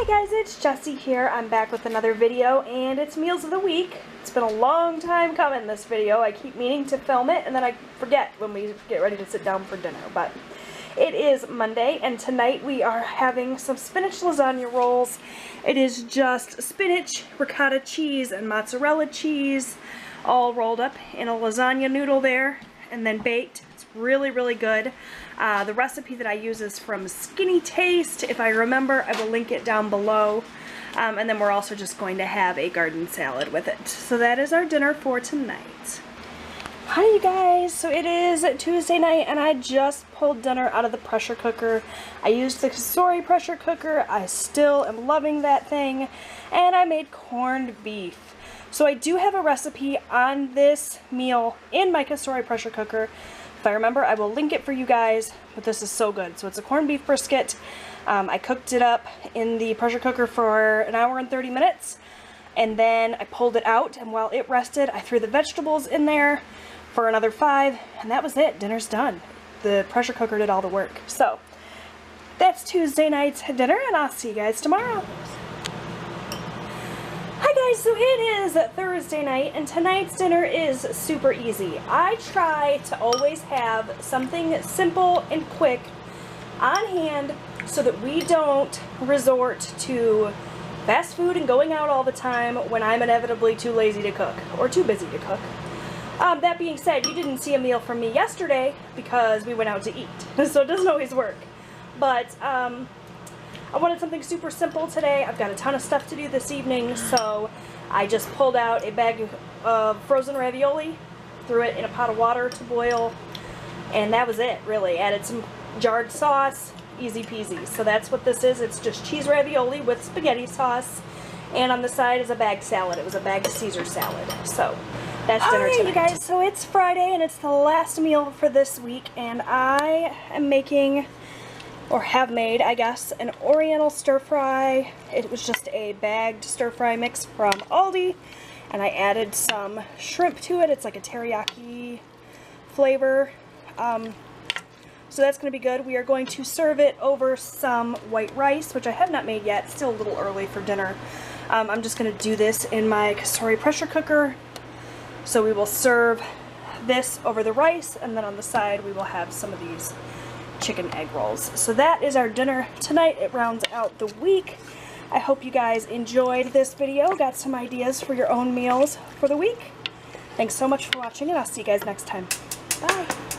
guys, it's Jessie here. I'm back with another video, and it's Meals of the Week. It's been a long time coming, this video. I keep meaning to film it, and then I forget when we get ready to sit down for dinner. But it is Monday, and tonight we are having some spinach lasagna rolls. It is just spinach, ricotta cheese, and mozzarella cheese, all rolled up in a lasagna noodle there, and then baked. It's really, really good. The recipe that I use is from Skinny Taste. If I remember, I will link it down below. And then we're also just going to have a garden salad with it. So that is our dinner for tonight. Hi you guys, so it is Tuesday night and I just pulled dinner out of the pressure cooker. I used the Cosori pressure cooker. I still am loving that thing. And I made corned beef. So I do have a recipe on this meal in my Cosori pressure cooker. If I remember, I will link it for you guys, but this is so good. So it's a corned beef brisket. I cooked it up in the pressure cooker for an hour and 30 minutes, and then I pulled it out, and while it rested, I threw the vegetables in there for another 5, and that was it. Dinner's done. The pressure cooker did all the work. So that's Tuesday night's dinner, and I'll see you guys tomorrow. Hi guys, so it is Thursday night and tonight's dinner is super easy. I try to always have something simple and quick on hand so that we don't resort to fast food and going out all the time when I'm inevitably too lazy to cook or too busy to cook. That being said, you didn't see a meal from me yesterday because we went out to eat, so it doesn't always work. But I wanted something super simple today. I've got a ton of stuff to do this evening, so I just pulled out a bag of frozen ravioli, threw it in a pot of water to boil, and that was it, really. Added some jarred sauce, easy peasy. So that's what this is. It's just cheese ravioli with spaghetti sauce, and on the side is a bag salad. It was a bag Caesar salad. So that's dinner tonight. Alright, you guys, so it's Friday, and it's the last meal for this week, and I am making, or have made, I guess, an Oriental stir fry. It was just a bagged stir fry mix from Aldi, and I added some shrimp to it. It's like a teriyaki flavor. So that's going to be good. We are going to serve it over some white rice, which I have not made yet. It's still a little early for dinner. I'm just going to do this in my Cosori pressure cooker. So we will serve this over the rice, and then on the side we will have some of these chicken egg rolls. So that is our dinner tonight. It rounds out the week. I hope you guys enjoyed this video, got some ideas for your own meals for the week. Thanks so much for watching, and I'll see you guys next time. Bye!